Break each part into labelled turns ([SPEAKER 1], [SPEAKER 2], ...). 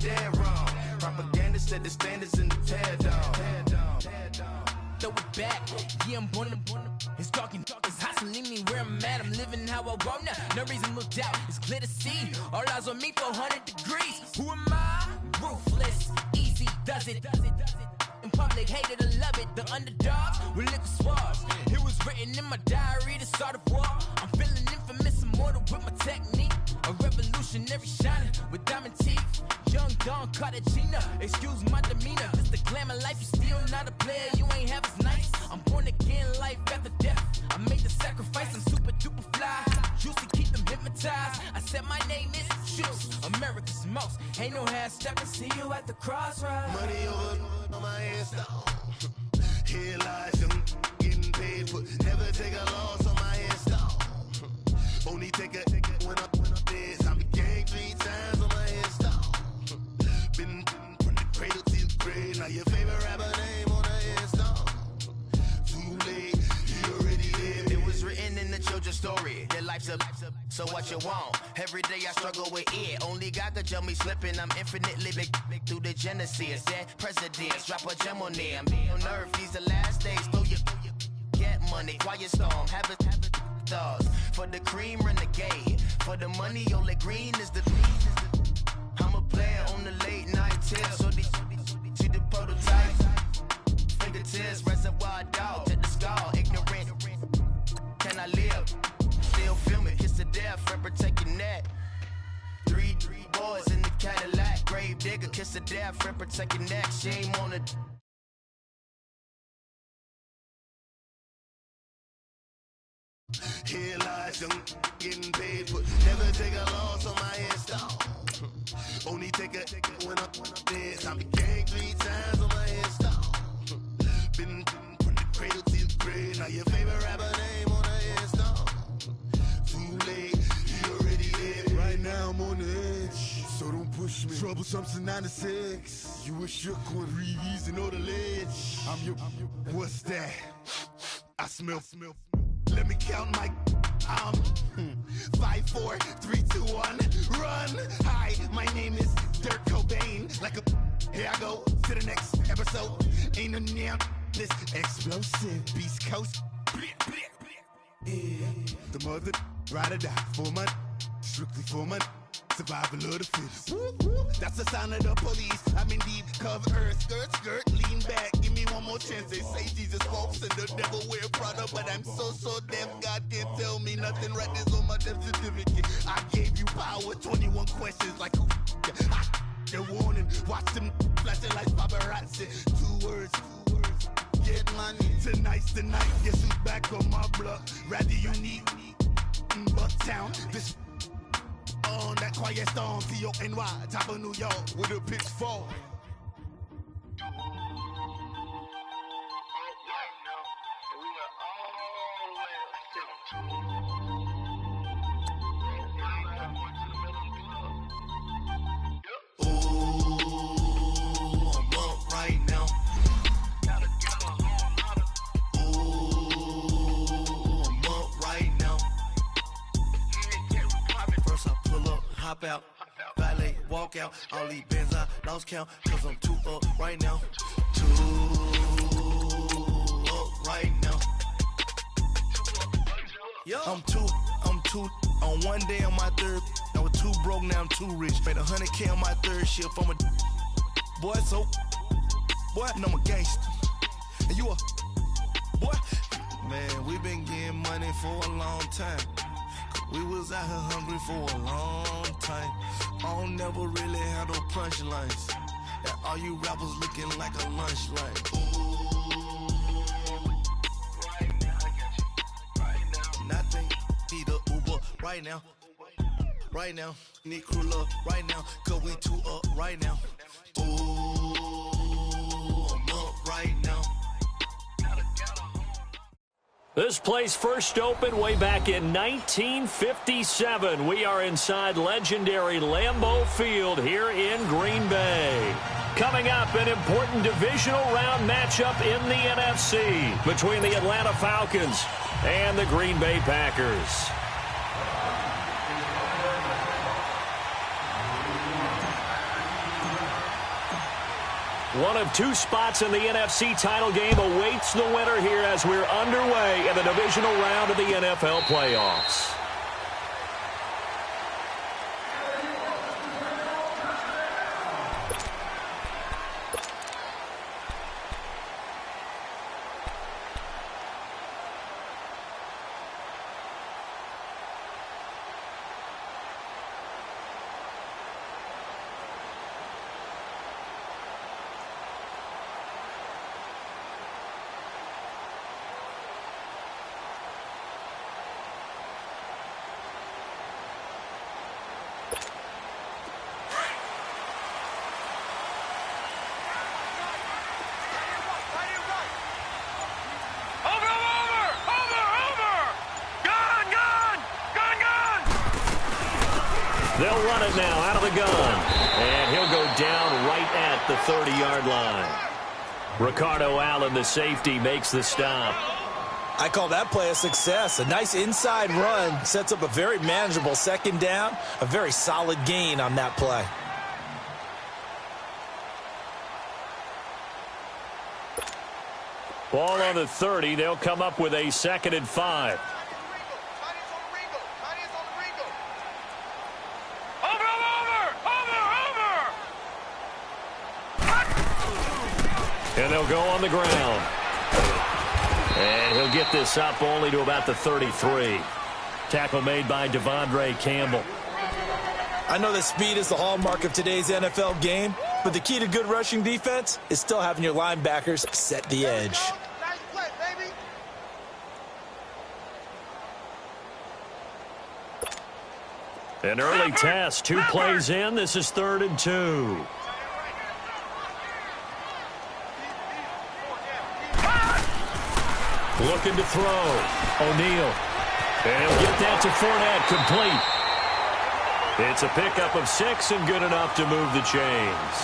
[SPEAKER 1] dead wrong. Propaganda set the standards in the tear down.
[SPEAKER 2] Throw it back, yeah, I'm born to. It's talking, it's hot, so leave me where I'm at. I'm living how I want now. No reason to look out, it's clear to see. All eyes on me, 400 degrees. Who am I? Ruthless, easy, does it. In public, hated to love it. The underdogs with liquor swabs. It was written in my diary to start a war. I'm feeling infamous, immortal with my technique. A revolutionary shining with diamond teeth. Young Don Cartagena, excuse my demeanor. This the glamour life, you still not a player. You ain't half as nice. I'm born again, life after death. I made the sacrifice, I'm super duper fly. Juicy, keep them hypnotized. I said my name is Juice, America's most. Ain't no half stepping, see you at the crossroads.
[SPEAKER 1] Money over on my headstone. Here lies young getting paid for. Never take a loss on my headstone. Only take a when I'm dead. I be gang 3 times on my headstone. Been from the cradle to the grave. Now your favorite rapper name on the headstone. Too late, you already lived. It was written in the children's story. Your life's a so what you want. Every day I struggle with it. Only God could jump me slipping. I'm infinitely big through the genesis. Dead presidents, drop a gem on them. On earth, these the last days. Throw your get money, quiet storm. Have it thoughts. For the cream, renegade. For the money, only green is the I'm a player on the late night tip. So these see the prototype. Fingertips, reservoir dog. Check the skull, ignorant. Can I live? Still film it, kiss to death, friend protect your neck. Three boys in the Cadillac, grave digger, kiss to death, friend protect your neck. Shame on it. Here lies young getting paid for. Never take a loss on my headstone. Only take a when I'm dead. I be gang 3 times on my headstone. Been from the cradle to the grave. Now your favorite rapper name on the headstone. Too late, you already lived. Right now I'm on the edge, so don't push me. Troublesome to 9 to 6. You were shook when reason or the ledge. I'm your. What's that? I smell. Let me count my 5, 4, 3, 2, 1, run. Hi, my name is Dirk Cobain. Like a here I go to the next episode. Ain't no damn this explosive Beast Coast. Yeah. The mother ride or die for my strictly for my survival of the fittest. That's the sign of the police. I'm in deep cover earth, skirt, lean back. Give me one more chance. They say Jesus walks and the devil wear Prada, but I'm so deaf. God can't tell me nothing. Right there's on my death certificate. I gave you power. 21 questions like who? The warning. Watch them flashing like paparazzi. 2 words. Get money. Tonight's the night. Guess who's back on my block? Rather unique. Bucktown. This. On that quiet storm, T-O-N-Y, top of New York, with a pitchfork.
[SPEAKER 3] Hop out, valet, walk out. All these bands I lost count, cause I'm too up right now. Too up right now. I'm too on one day on my third. I was too broke, now I'm too rich. Made 100K on my third shift. I'm a boy, so boy, and I'm a gangster. And you a boy. Man, we been getting money for a long time. We was out here hungry for a long time. I don't never really have no punchlines. And all you rappers looking like a lunch line. Right now, I got you. Right now. Nothing. Need a Uber right now. Right now. Need crew love right now. Cause we too up right now. Ooh, I'm up right now.
[SPEAKER 4] This place first opened way back in 1957. We are inside legendary Lambeau Field here in Green Bay. Coming up, an important divisional round matchup in the NFC between the Atlanta Falcons and the Green Bay Packers. One of two spots in the NFC title game awaits the winner here as we're underway in the divisional round of the NFL playoffs. They'll run it now out of the gun. And he'll go down right at the 30-yard line. Ricardo Allen, the safety, makes the stop.
[SPEAKER 5] I call that play a success. A nice inside run sets up a very manageable second down. A very solid gain on that play.
[SPEAKER 4] Ball on the 30. They'll come up with a 2nd and 5. And they'll go on the ground. And he'll get this up only to about the 33. Tackle made by Devondre Campbell.
[SPEAKER 5] I know that speed is the hallmark of today's NFL game, but the key to good rushing defense is still having your linebackers set the edge.
[SPEAKER 1] Nice play, baby.
[SPEAKER 4] An early test. 2 plays in. This is 3rd and 2. Looking to throw. O'Neal. And he'll get that to Fournette, complete. It's a pickup of 6 and good enough to move the chains.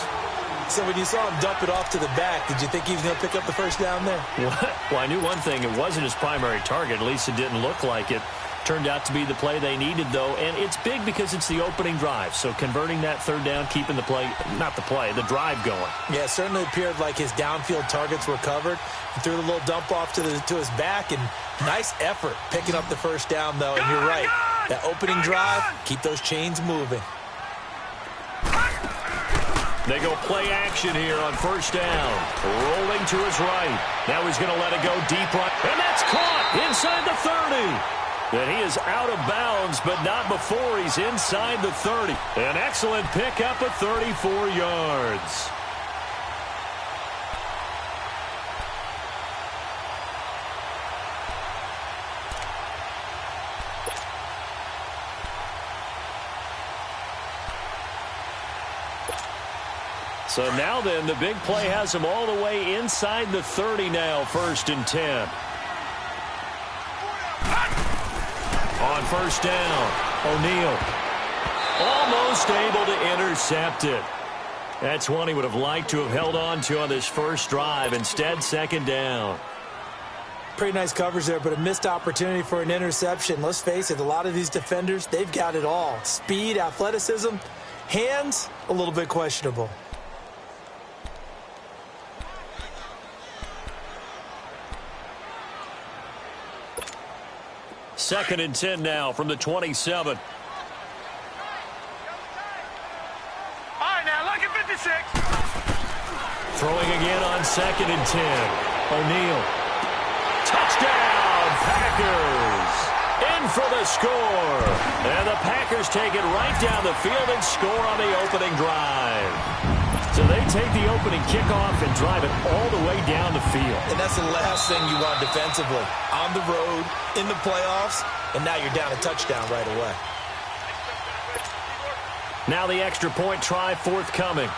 [SPEAKER 5] So when you saw him dump it off to the back, did you think he was going to pick up the first down there?
[SPEAKER 4] Well, I knew one thing. It wasn't his primary target. At least it didn't look like it. Turned out to be the play they needed, though, and it's big because it's the opening drive. So converting that 3rd down, keeping the play, not the play, the drive going.
[SPEAKER 5] Yeah, it certainly appeared like his downfield targets were covered. He threw the little dump off to his back, and nice effort picking up the first down, though. And you're right, that opening drive, keep those chains moving.
[SPEAKER 4] They go play action here on 1st down. Rolling to his right. Now he's going to let it go deep right. And that's caught inside the 30. And he is out of bounds, but not before he's inside the 30. An excellent pickup of 34 yards. So now then, the big play has him all the way inside the 30 now, 1st and 10. On 1st down, O'Neal almost able to intercept it. That's one he would have liked to have held on to on this first drive. Instead, 2nd down.
[SPEAKER 5] Pretty nice coverage there, but a missed opportunity for an interception. Let's face it, a lot of these defenders, they've got it all. Speed, athleticism, hands, a little bit questionable.
[SPEAKER 4] Second and 10 now from the 27.
[SPEAKER 6] All right, now look at 56.
[SPEAKER 4] Throwing again on 2nd and 10. O'Neal. Touchdown, Packers. In for the score. And the Packers take it right down the field and score on the opening drive. So they take the opening kickoff and drive it all the way down the field.
[SPEAKER 5] And that's the last thing you want defensively. On the road, in the playoffs, and now you're down a touchdown right away.
[SPEAKER 4] Now the extra point try forthcoming.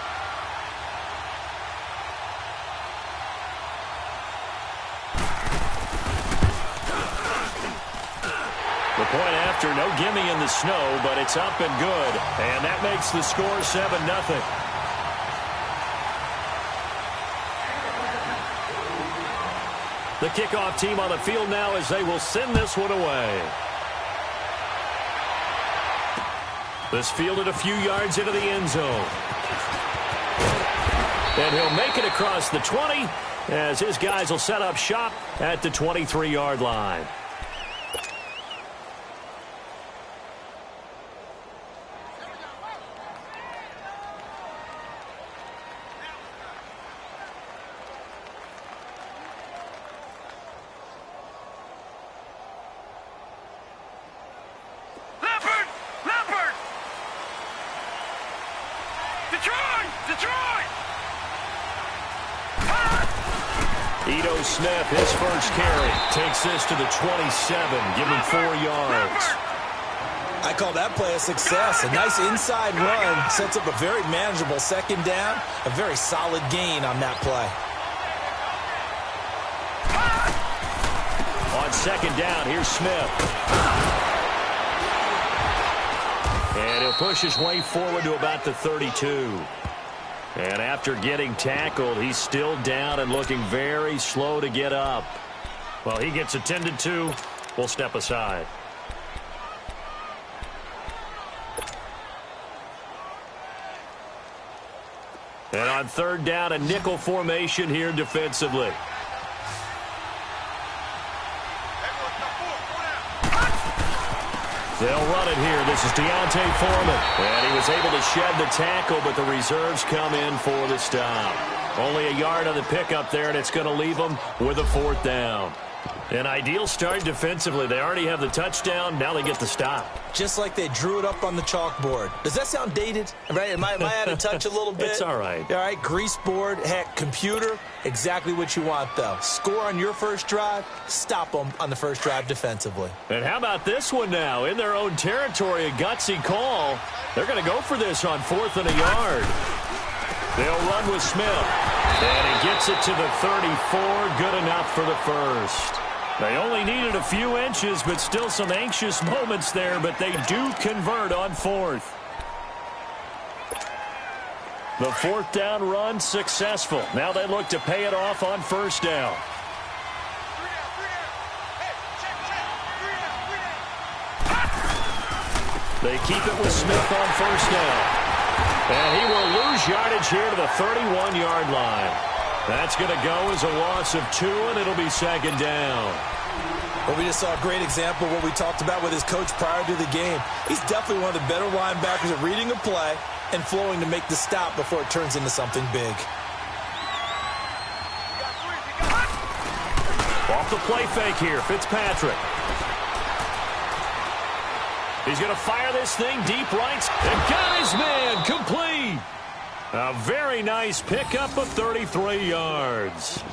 [SPEAKER 4] The point after, no gimme in the snow, but it's up and good. And that makes the score 7-0. The kickoff team on the field now as they will send this one away. This fielded a few yards into the end zone. And he'll make it across the 20 as his guys will set up shop at the 23-yard line. Ito Smith, his first carry, takes this to the 27, give him 4 yards.
[SPEAKER 5] I call that play a success. A nice inside run sets up a very manageable second down, a very solid gain on that play.
[SPEAKER 4] On second down, here's Smith. And he'll push his way forward to about the 32. And after getting tackled, he's still down and looking very slow to get up. Well, he gets attended to. We'll step aside. And on third down, a nickel formation here defensively. They'll run it here. This is Deontay Foreman. And he was able to shed the tackle, but the reserves come in for the stop. Only a yard on the pickup there, and it's going to leave them with a 4th down. An ideal start defensively. They already have the touchdown. Now they get the stop.
[SPEAKER 5] Just like they drew it up on the chalkboard. Does that sound dated? Right? Am I out of touch a little bit?
[SPEAKER 4] It's all right.
[SPEAKER 5] All right, grease board, heck, computer, exactly what you want, though. Score on your first drive, stop them on the first drive defensively.
[SPEAKER 4] And how about this one now? In their own territory, a gutsy call. They're going to go for this on 4th and a yard. They'll run with Smith. And he gets it to the 34. Good enough for the first. They only needed a few inches, but still some anxious moments there, but they do convert on 4th. The 4th down run successful. Now they look to pay it off on 1st down. They keep it with Smith on 1st down. And he will lose yardage here to the 31-yard line. That's going to go as a loss of 2, and it'll be 2nd down.
[SPEAKER 5] Well, we just saw a great example of what we talked about with his coach prior to the game. He's definitely one of the better linebackers at reading a play and flowing to make the stop before it turns into something big.
[SPEAKER 4] Off the play fake here, Fitzpatrick. He's going to fire this thing deep right and got his man complete. A very nice pickup of 33 yards.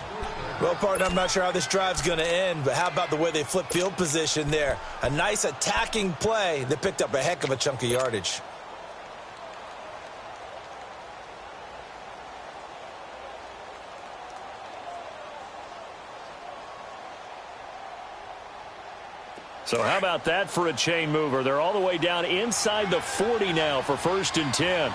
[SPEAKER 5] Well, partner, I'm not sure how this drive's going to end, but how about the way they flip field position there? A nice attacking play that picked up a heck of a chunk of yardage.
[SPEAKER 4] So how about that for a chain mover? They're all the way down inside the 40 now for 1st and 10.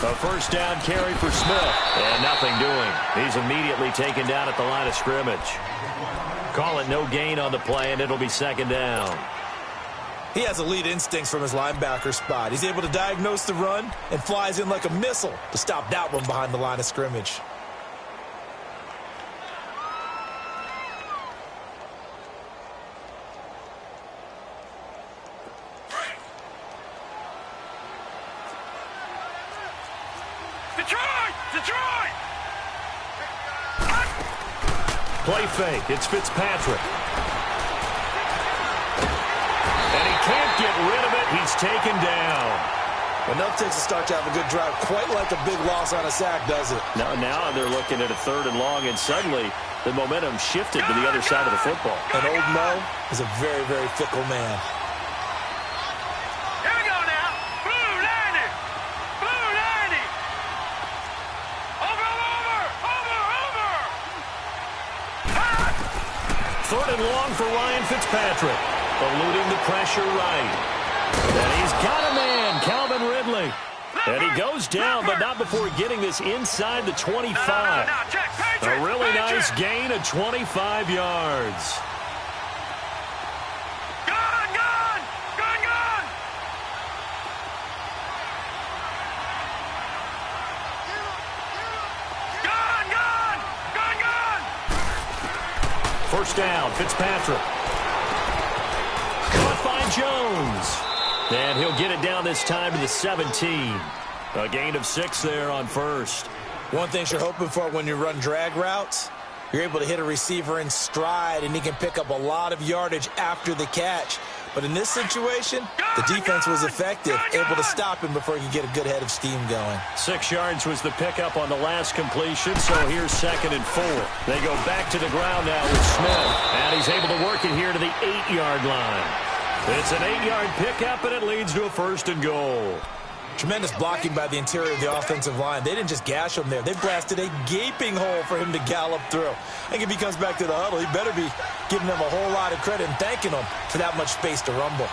[SPEAKER 4] A 1st down carry for Smith. And nothing doing. He's immediately taken down at the line of scrimmage. Call it no gain on the play, and it'll be 2nd down.
[SPEAKER 5] He has elite instincts from his linebacker spot. He's able to diagnose the run and flies in like a missile to stop that one behind the line of scrimmage.
[SPEAKER 6] Detroit!
[SPEAKER 4] Play fake. It's Fitzpatrick. And he can't get rid of it. He's taken down.
[SPEAKER 5] Enough takes a start to have a good drive. Quite like a big loss on a sack, does it?
[SPEAKER 4] Now they're looking at a 3rd and long, and suddenly the momentum shifted to the other side of the football.
[SPEAKER 5] And old Mo is a very, very fickle man.
[SPEAKER 6] Here we go now. Blue 90. Blue 90. Over.
[SPEAKER 4] 3rd and long for Ryan Fitzpatrick. Eluding the pressure right. And he's got a man, Calvin Ridley. And he goes down, but not before getting this inside the 25. A really nice gain of 25 yards.
[SPEAKER 6] Gone!
[SPEAKER 4] First down, Fitzpatrick. Caught by Jones. And he'll get it down this time to the 17. A gain of 6 there on first.
[SPEAKER 5] One thing you're hoping for when you run drag routes, you're able to hit a receiver in stride, and he can pick up a lot of yardage after the catch. But in this situation, the defense was effective, able to stop him before he could get a good head of steam going.
[SPEAKER 4] 6 yards was the pickup on the last completion, so here's 2nd and 4. They go back to the ground now with Smith, and he's able to work it here to the 8-yard line. It's an 8-yard pickup, and it leads to a 1st and goal.
[SPEAKER 5] Tremendous blocking by the interior of the offensive line. They didn't just gash him there. They blasted a gaping hole for him to gallop through. I think if he comes back to the huddle, he better be giving them a whole lot of credit and thanking them for that much space to rumble.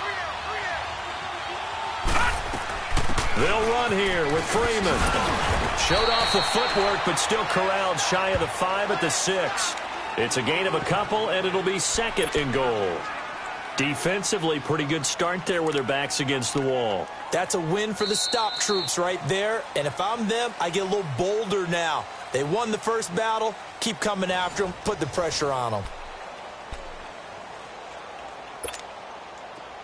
[SPEAKER 4] They'll run here with Freeman. Showed off the footwork, but still corralled shy of the 5 at the 6. It's a gain of a couple, and it'll be 2nd and goal. Defensively, pretty good start there with their backs against the wall.
[SPEAKER 5] That's a win for the stop troops right there. And if I'm them, I get a little bolder now. They won the first battle. Keep coming after them. Put the pressure on them.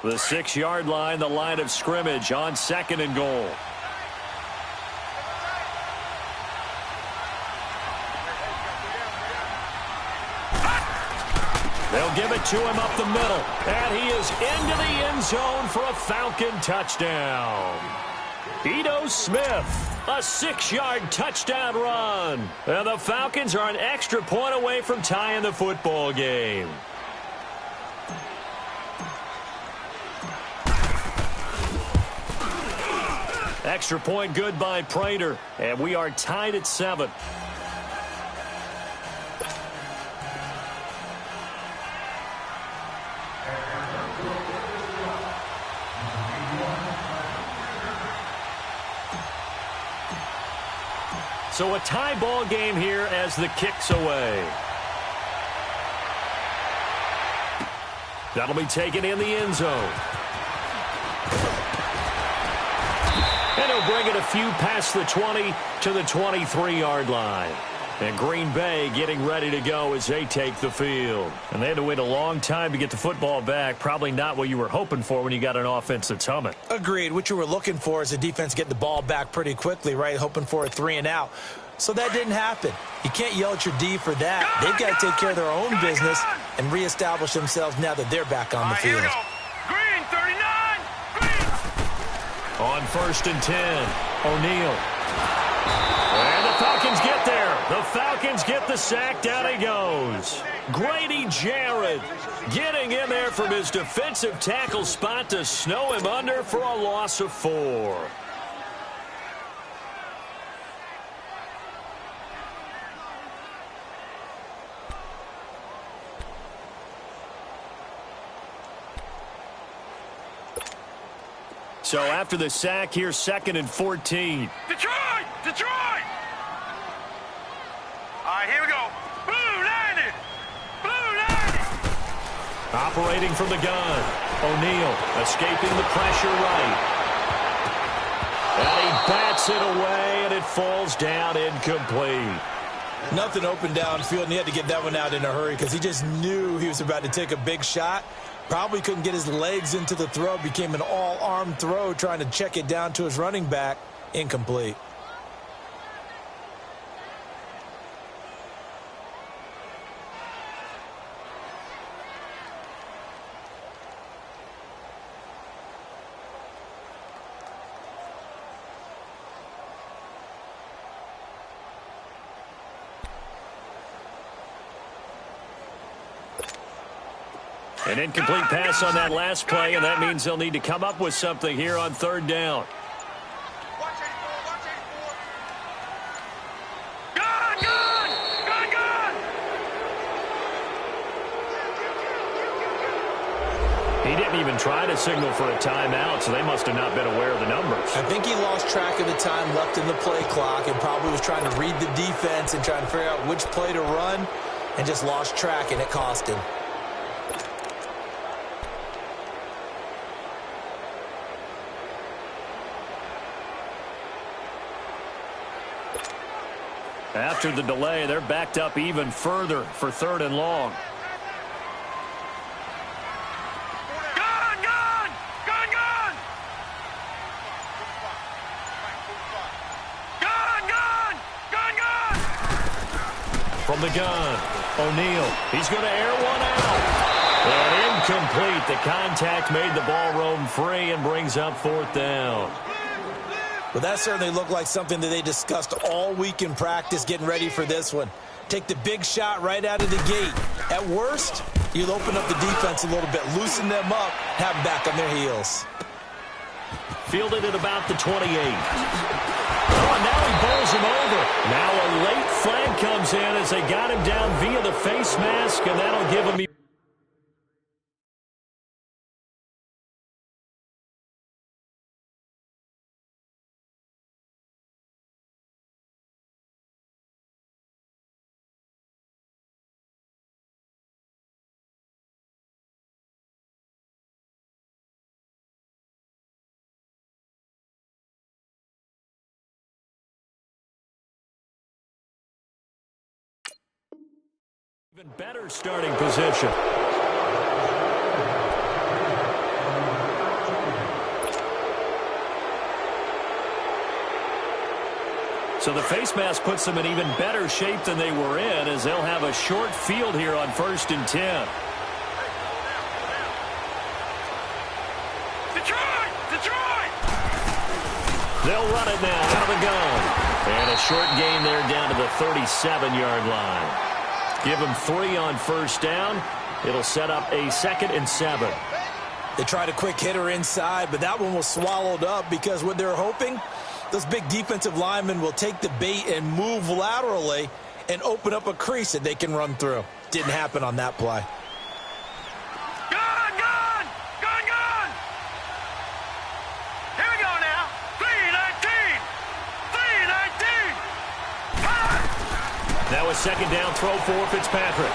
[SPEAKER 4] The 6-yard line, the line of scrimmage on 2nd and goal. They'll give it to him up the middle, and he is into the end zone for a Falcon touchdown. Ito Smith, a 6-yard touchdown run. And the Falcons are an extra point away from tying the football game. Extra point good by Prater, and we are tied at 7. So a tie ball game here as the kick's away. That'll be taken in the end zone. And he'll bring it a few past the 20 to the 23-yard line. And Green Bay getting ready to go as they take the field. And they had to wait a long time to get the football back. Probably not what you were hoping for when you got an offense that's humming.
[SPEAKER 5] Agreed. What you were looking for is the defense get the ball back pretty quickly, right? Hoping for a 3-and-out. So that didn't happen. You can't yell at your D for that. They've got to take care of their own business and reestablish themselves now that they're back on the field.
[SPEAKER 6] Green, 39. Green.
[SPEAKER 4] On 1st and 10, O'Neal. And the Falcons get there. The Falcons get the sack. Down he goes. Grady Jarrett getting in there from his defensive tackle spot to snow him under for a loss of 4. So after the sack, here's 2nd and 14.
[SPEAKER 6] Detroit! Detroit! All right, here we go. Blue 90! Blue 90!
[SPEAKER 4] Operating from the gun. O'Neal escaping the pressure right. And he bats it away, and it falls down incomplete.
[SPEAKER 5] Nothing open downfield, and he had to get that one out in a hurry because he just knew he was about to take a big shot. Probably couldn't get his legs into the throw. Became an all-arm throw trying to check it down to his running back. Incomplete.
[SPEAKER 4] An incomplete pass on that last play, and that means they'll need to come up with something here on 3rd down.
[SPEAKER 6] Gun! Gun! Gun! Gun!
[SPEAKER 4] He didn't even try to signal for a timeout, so they must have not been aware of the numbers.
[SPEAKER 5] I think he lost track of the time left in the play clock and probably was trying to read the defense and trying to figure out which play to run and just lost track, and it cost him.
[SPEAKER 4] After the delay, they're backed up even further for 3rd and long. from the gun. O'Neal, he's going to air one out. And incomplete. The contact made the ball roam free and brings up 4th down.
[SPEAKER 5] Well, that certainly looked like something that they discussed all week in practice getting ready for this one. Take the big shot right out of the gate. At worst, you'll open up the defense a little bit, loosen them up, have them back on their heels.
[SPEAKER 4] Fielded at about the 28. Oh, and now he bowls him over. Now a late flag comes in as they got him down via the face mask, and that'll give him... Even better starting position. So the face mask puts them in even better shape than they were in, as they'll have a short field here on 1st and 10.
[SPEAKER 6] Detroit!
[SPEAKER 4] They'll run it now out of the gun. And a short gain there down to the 37-yard line. Give them 3 on 1st down. It'll set up a 2nd and 7.
[SPEAKER 5] They tried a quick hitter inside, but that one was swallowed up because what they're hoping, those big defensive linemen will take the bait and move laterally and open up a crease that they can run through. Didn't happen on that play.
[SPEAKER 6] Gun! Here we go now. 3-19!
[SPEAKER 4] Now a 2nd down throw for Fitzpatrick.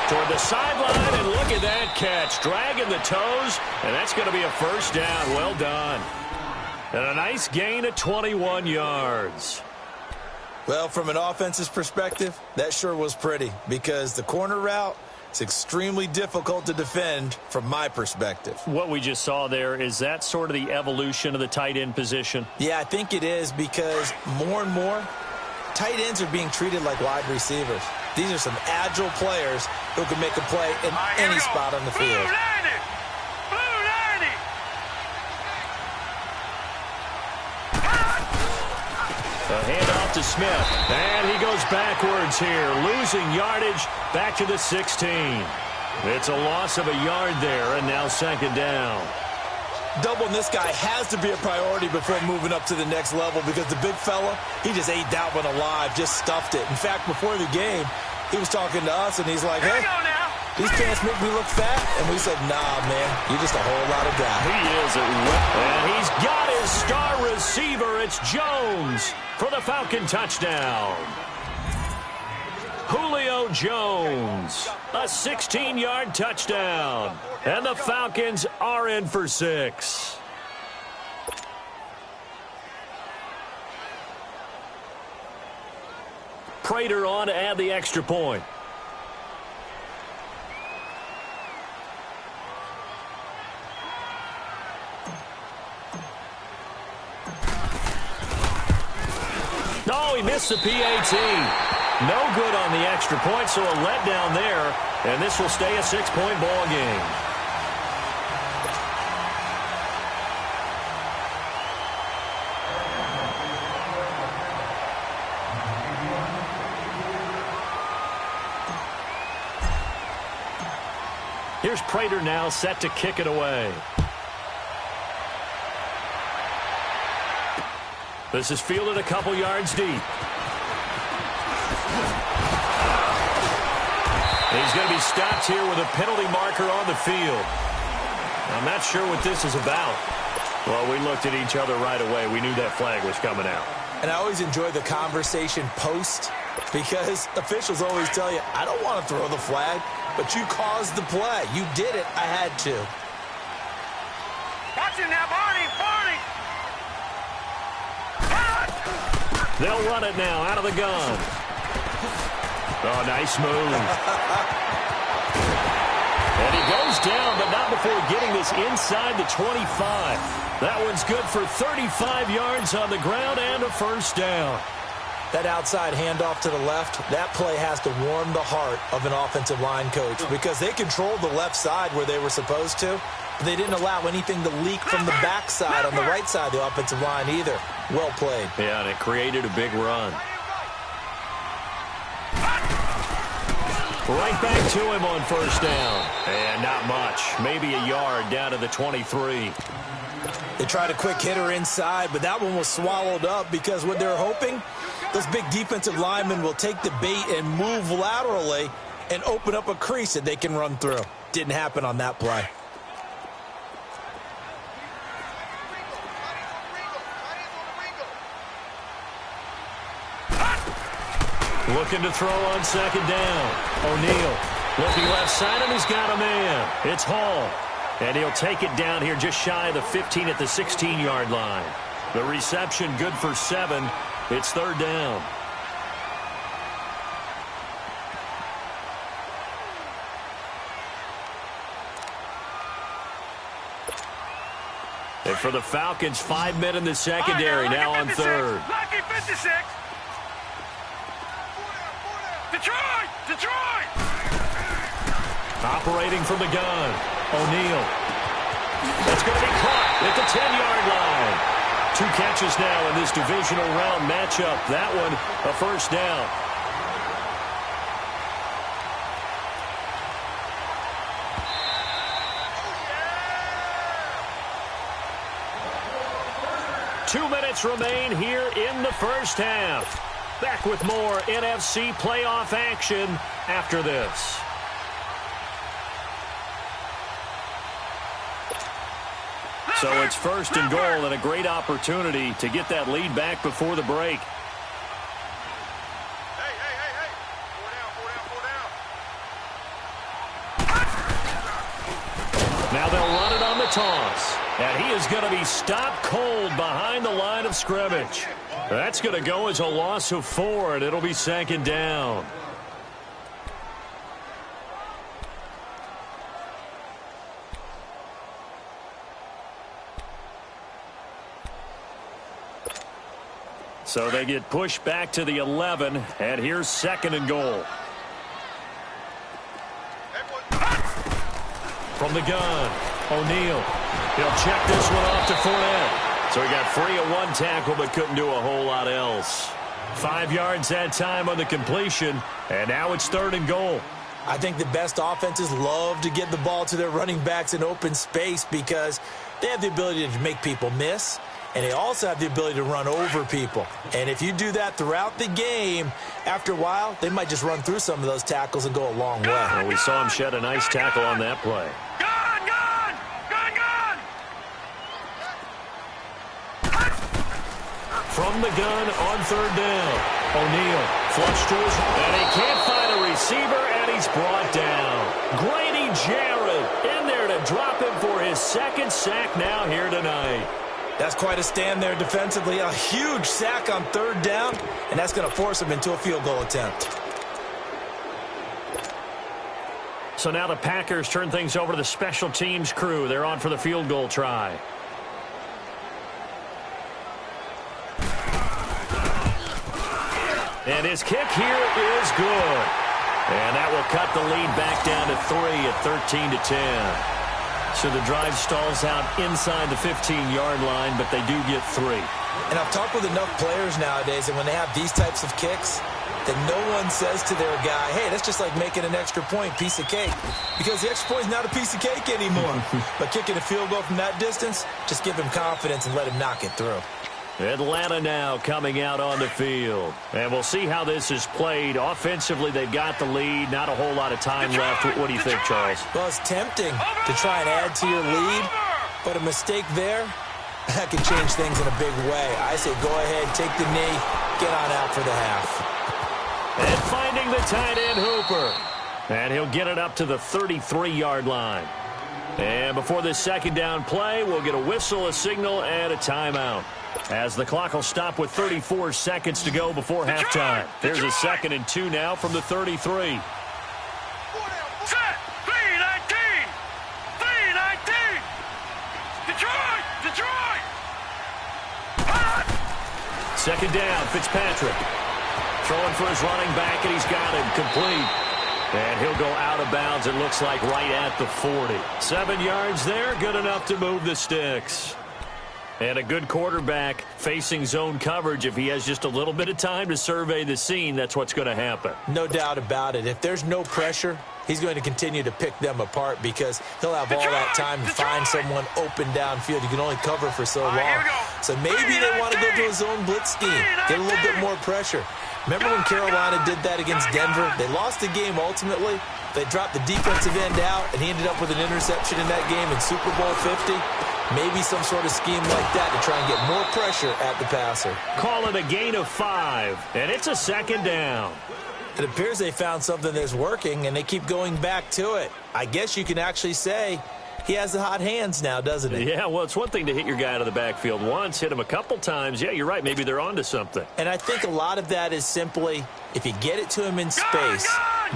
[SPEAKER 4] Toward the sideline, and look at that catch. Dragging the toes, and that's going to be a 1st down. Well done. And a nice gain of 21 yards.
[SPEAKER 5] Well, from an offense's perspective, that sure was pretty because the corner route is extremely difficult to defend from my perspective.
[SPEAKER 4] What we just saw there, is that sort of the evolution of the tight end position?
[SPEAKER 5] Yeah, I think it is because more and more, tight ends are being treated like wide receivers. These are some agile players who can make a play in any spot on the field.
[SPEAKER 4] A handoff to Smith, and he goes backwards here, losing yardage back to the 16. It's a loss of a yard there, and now 2nd down.
[SPEAKER 5] Doubling this guy has to be a priority before moving up to the next level because the big fella, he just ate that one alive, just stuffed it. In fact, before the game, he was talking to us, and he's like, hey, these pants make me look fat. And we said, nah, man, you're just a whole lot of guy.
[SPEAKER 4] He is a and he's got his star receiver. It's Jones for the Falcon touchdown. Julio Jones, a 16-yard touchdown. And the Falcons are in for 6. Prater on to add the extra point. No, he missed the PAT. No good on the extra point, so a letdown there. And this will stay a 6-point ball game. Here's Prater now set to kick it away. This is fielded a couple yards deep. He's going to be stopped here with a penalty marker on the field. I'm not sure what this is about. Well, we looked at each other right away. We knew that flag was coming out.
[SPEAKER 5] And I always enjoy the conversation post because officials always tell you, I don't want to throw the flag, but you caused the play. You did it. I had to.
[SPEAKER 6] Watch him now, Barney!
[SPEAKER 4] They'll run it now out of the gun. Oh, nice move. And he goes down, but not before getting this inside the 25. That one's good for 35 yards on the ground and a 1st down.
[SPEAKER 5] That outside handoff to the left, that play has to warm the heart of an offensive line coach because they controlled the left side where they were supposed to, but they didn't allow anything to leak from the backside on the right side of the offensive line either. Well played.
[SPEAKER 4] Yeah, and it created a big run. Right back to him on first down. And not much. Maybe a yard down to the 23.
[SPEAKER 5] They tried a quick hitter inside, but that one was swallowed up because what they're hoping, those big defensive linemen will take the bait and move laterally and open up a crease that they can run through. Didn't happen on that play.
[SPEAKER 4] Looking to throw on second down. O'Neal looking left side, and he's got a man. It's Hall. And he'll take it down here just shy of the 15 at the 16-yard line. The reception good for 7. It's third down. And for the Falcons, 5 men in the secondary now on third.
[SPEAKER 6] Lucky 56. Detroit! Detroit!
[SPEAKER 4] Operating from the gun. O'Neal. That's going to be caught at the 10-yard line. 2 catches now in this divisional round matchup. That one a first down. Yeah! 2 minutes remain here in the first half. Back with more NFC playoff action after this. So it's first and goal and a great opportunity to get that lead back before the break.
[SPEAKER 6] Hey, hey, hey, hey. 4 down, 4 down, 4 down.
[SPEAKER 4] Now they'll run it on the toss. And he is going to be stopped cold behind the line of scrimmage. That's going to go as a loss of 4, and it'll be second down. So they get pushed back to the 11, and here's second and goal. From the gun, O'Neal. He'll check this one off to Fournette. So he got free of 1 tackle but couldn't do a whole lot else. 5 yards that time on the completion, and now it's third and goal.
[SPEAKER 5] I think the best offenses love to get the ball to their running backs in open space because they have the ability to make people miss, and they also have the ability to run over people. And if you do that throughout the game, after a while, they might just run through some of those tackles and go a long way.
[SPEAKER 4] Well, we saw him shed a nice tackle on that play.
[SPEAKER 6] Gun, gun! Gun, gun!
[SPEAKER 4] From the gun on third down. O'Neal flushed to his, and he can't find a receiver, and he's brought down. Grady Jarrett in there to drop him for his second sack now here tonight.
[SPEAKER 5] That's quite a stand there defensively. A huge sack on third down, and that's going to force him into a field goal attempt.
[SPEAKER 4] So now the Packers turn things over to the special teams crew. They're on for the field goal try. And his kick here is good. And that will cut the lead back down to 3 at 13-10. So the drive stalls out inside the 15-yard line, but they do get 3.
[SPEAKER 5] And I've talked with enough players nowadays, and when they have these types of kicks, that no one says to their guy, hey, that's just like making an extra point, piece of cake. Because the extra point is not a piece of cake anymore. But kicking a field goal from that distance, just give him confidence and let him knock it through.
[SPEAKER 4] Atlanta now coming out on the field. And we'll see how this is played. Offensively, they've got the lead. Not a whole lot of time left. What do you think, Charles?
[SPEAKER 5] Well, it's tempting to try and add to your lead, but a mistake there, that can change things in a big way. I say go ahead, take the knee, get on out for the half.
[SPEAKER 4] And finding the tight end, Hooper. And he'll get it up to the 33-yard line. And before this second down play, we'll get a whistle, a signal, and a timeout. As the clock will stop with 34 seconds to go before halftime. There's a 2nd and 2 now from the 33.
[SPEAKER 6] Set! 3-19! 3-19! Detroit! Detroit!
[SPEAKER 4] Second down, Fitzpatrick. Throwing for his running back, and he's got him complete. And he'll go out of bounds, it looks like, right at the 40. 7 yards there, good enough to move the sticks. And a good quarterback facing zone coverage. If he has just a little bit of time to survey the scene, that's what's going to happen.
[SPEAKER 5] No doubt about it. If there's no pressure, he's going to continue to pick them apart because he'll have all that time to find someone open downfield. You can only cover for so long. So maybe they want to go to a zone blitz scheme, get a little bit more pressure. Remember when Carolina did that against Denver? They lost the game ultimately. They dropped the defensive end out, and he ended up with an interception in that game in Super Bowl 50. Maybe some sort of scheme like that to try and get more pressure at the passer.
[SPEAKER 4] Call it a gain of 5, and it's a second down.
[SPEAKER 5] It appears they found something that's working, and they keep going back to it. I guess you can actually say he has the hot hands now, doesn't he?
[SPEAKER 4] Yeah, well, it's one thing to hit your guy out of the backfield once, hit him a couple times. Yeah, you're right. Maybe they're onto something.
[SPEAKER 5] And I think a lot of that is simply if you get it to him in space,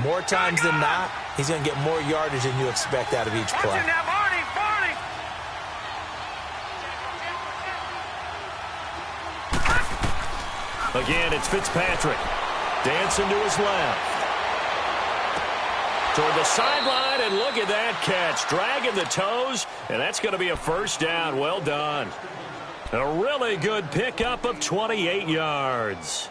[SPEAKER 5] more times than not, he's going to get more yardage than you expect out of each play.
[SPEAKER 4] Again, it's Fitzpatrick. Dancing to his left. Toward the sideline, and look at that catch. Dragging the toes, and that's going to be a first down. Well done. A really good pickup of 28 yards.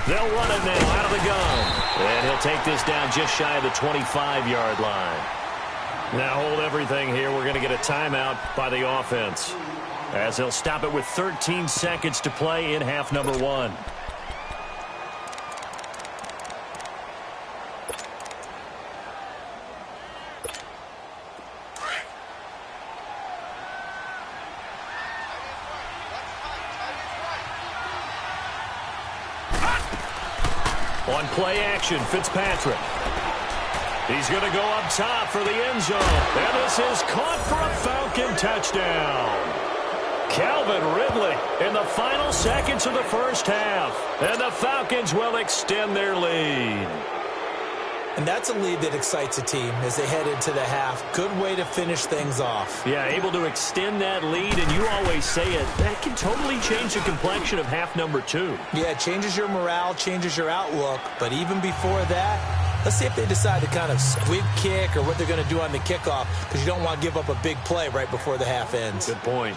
[SPEAKER 4] They'll run it now out of the gun. And he'll take this down just shy of the 25-yard line. Now hold everything here. We're going to get a timeout by the offense, as they'll stop it with 13 seconds to play in half number 1. On play action, Fitzpatrick. He's going to go up top for the end zone. And this is caught for a Falcon touchdown. Calvin Ridley in the final seconds of the first half. And the Falcons will extend their lead.
[SPEAKER 5] And that's a lead that excites a team as they head into the half. Good way to finish things off.
[SPEAKER 4] Yeah, able to extend that lead, and you always say it, that can totally change the complexion of half number 2.
[SPEAKER 5] Yeah, it changes your morale, changes your outlook. But even before that, let's see if they decide to kind of squib kick or what they're going to do on the kickoff, because you don't want to give up a big play right before the half ends.
[SPEAKER 4] Good point.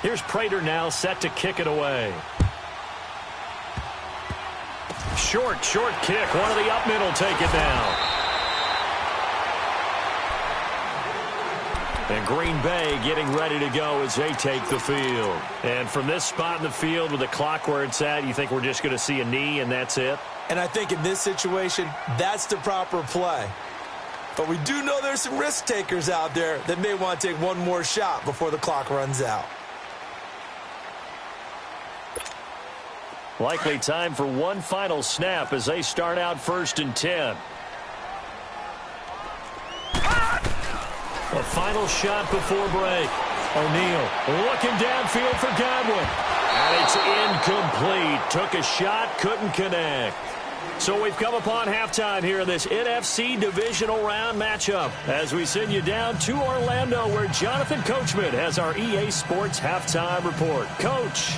[SPEAKER 4] Here's Prater now set to kick it away. Short kick. One of the up men will take it down. And Green Bay getting ready to go as they take the field. And from this spot in the field with the clock where it's at, you think we're just going to see a knee and that's it?
[SPEAKER 5] And I think in this situation, that's the proper play. But we do know there's some risk takers out there that may want to take one more shot before the clock runs out.
[SPEAKER 4] Likely time for one final snap as they start out 1st and 10. A final shot before break. O'Neal looking downfield for Godwin. And it's incomplete. Took a shot, couldn't connect. So we've come upon halftime here in this NFC divisional round matchup as we send you down to Orlando where Jonathan Coachman has our EA Sports halftime report. Coach.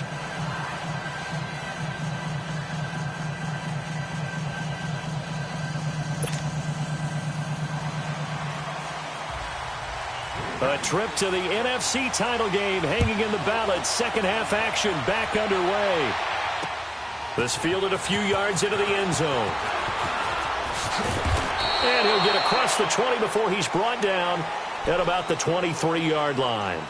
[SPEAKER 4] A trip to the NFC title game hanging in the balance. Second half action back underway. This fielded a few yards into the end zone. And he'll get across the 20 before he's brought down at about the 23-yard line.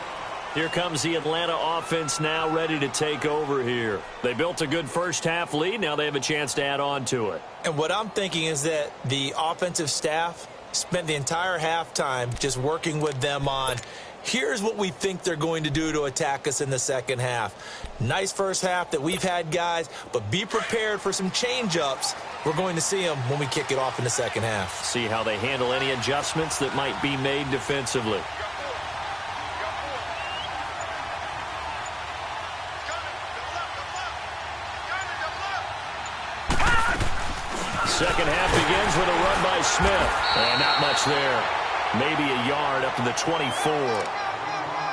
[SPEAKER 4] Here comes the Atlanta offense now ready to take over here. They built a good first half lead. Now they have a chance to add on to it.
[SPEAKER 5] And what I'm thinking is that the offensive staff spent the entire halftime just working with them on, here's what we think they're going to do to attack us in the second half. Nice first half that we've had, guys, but be prepared for some change-ups. We're going to see them when we kick it off in the second half.
[SPEAKER 4] See how they handle any adjustments that might be made defensively. And not much there. Maybe a yard up to the 24.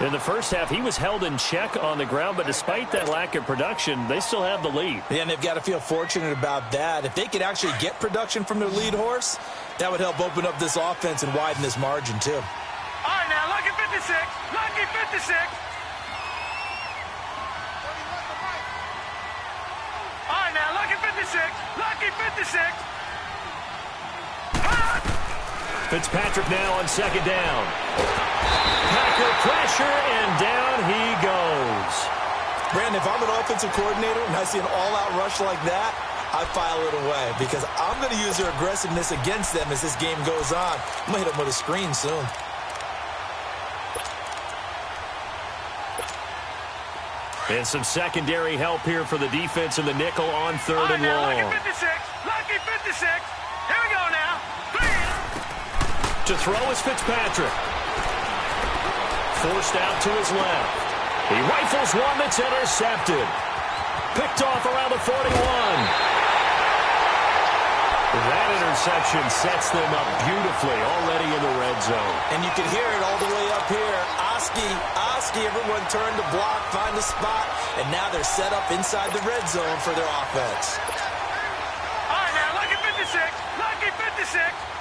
[SPEAKER 4] In the first half, he was held in check on the ground, but despite that lack of production, they still have the lead.
[SPEAKER 5] Yeah, and they've got to feel fortunate about that. If they could actually get production from their lead horse, that would help open up this offense and widen this margin, too.
[SPEAKER 6] All right, now, Lucky 56. Lucky 56. All right, now, Lucky 56. Lucky 56.
[SPEAKER 4] Fitzpatrick now on second down. Packer pressure, and down he goes.
[SPEAKER 5] Brandon, if I'm an offensive coordinator and I see an all-out rush like that, I file it away because I'm going to use their aggressiveness against them as this game goes on. I'm going to hit them with a screen soon.
[SPEAKER 4] And some secondary help here for the defense in the nickel on third and long.
[SPEAKER 6] Lucky 56. Lucky 56. Here we go now.
[SPEAKER 4] To throw is Fitzpatrick. Forced out to his left. He rifles one that's intercepted. Picked off around the 41. That interception sets them up beautifully already in the red zone.
[SPEAKER 5] And you can hear it all the way up here. Oski, everyone turned to block, find a spot, and now they're set up inside the red zone for their offense.
[SPEAKER 6] All right, now, Lucky 56. Lucky 56.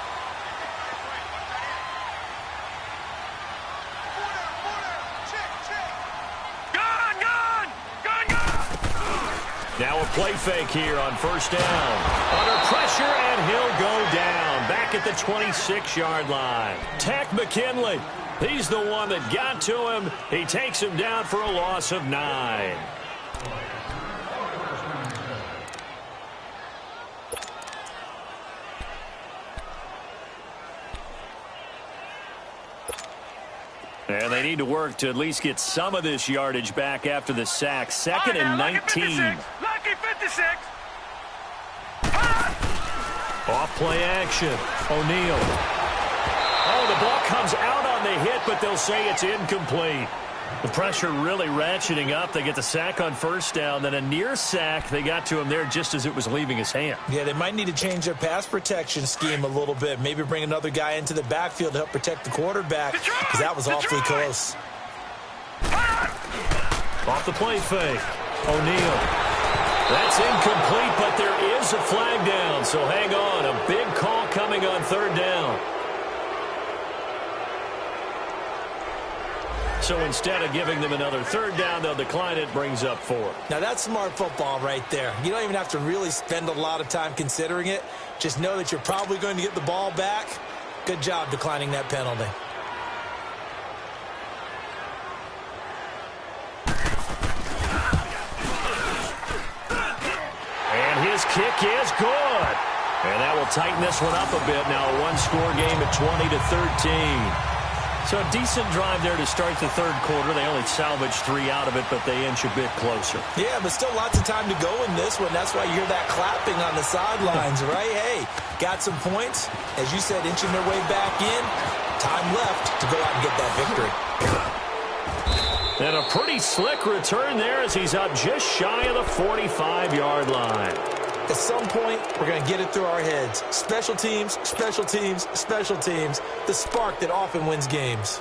[SPEAKER 4] Now a play fake here on first down. Under pressure, and he'll go down. Back at the 26-yard line. Takk McKinley. He's the one that got to him. He takes him down for a loss of 9. And they need to work to at least get some of this yardage back after the sack. Second and 19.
[SPEAKER 6] Lucky 56.
[SPEAKER 4] Off play action. O'Neal. Oh, the ball comes out on the hit, but they'll say it's incomplete. The pressure really ratcheting up. They get the sack on first down, then a near sack. They got to him there just as it was leaving his hand.
[SPEAKER 5] Yeah, they might need to change their pass protection scheme a little bit. Maybe bring another guy into the backfield to help protect the quarterback because that was awfully close.
[SPEAKER 4] Off the play fake. O'Neal. That's incomplete, but there is a flag down, so hang on. A big call coming on third down. So instead of giving them another third down, they'll decline it, brings up 4.
[SPEAKER 5] Now, that's smart football right there. You don't even have to really spend a lot of time considering it. Just know that you're probably going to get the ball back. Good job declining that penalty.
[SPEAKER 4] And his kick is good. And that will tighten this one up a bit. Now a one-score game at 20-13. So a decent drive there to start the third quarter. They only salvaged 3 out of it, but they inch a bit closer.
[SPEAKER 5] Yeah, but still lots of time to go in this one. That's why you hear that clapping on the sidelines, right? Hey, got some points. As you said, inching their way back in. Time left to go out and get that victory.
[SPEAKER 4] And a pretty slick return there as he's up just shy of the 45-yard line.
[SPEAKER 5] At some point, we're going to get it through our heads. Special teams, special teams, special teams. The spark that often wins games.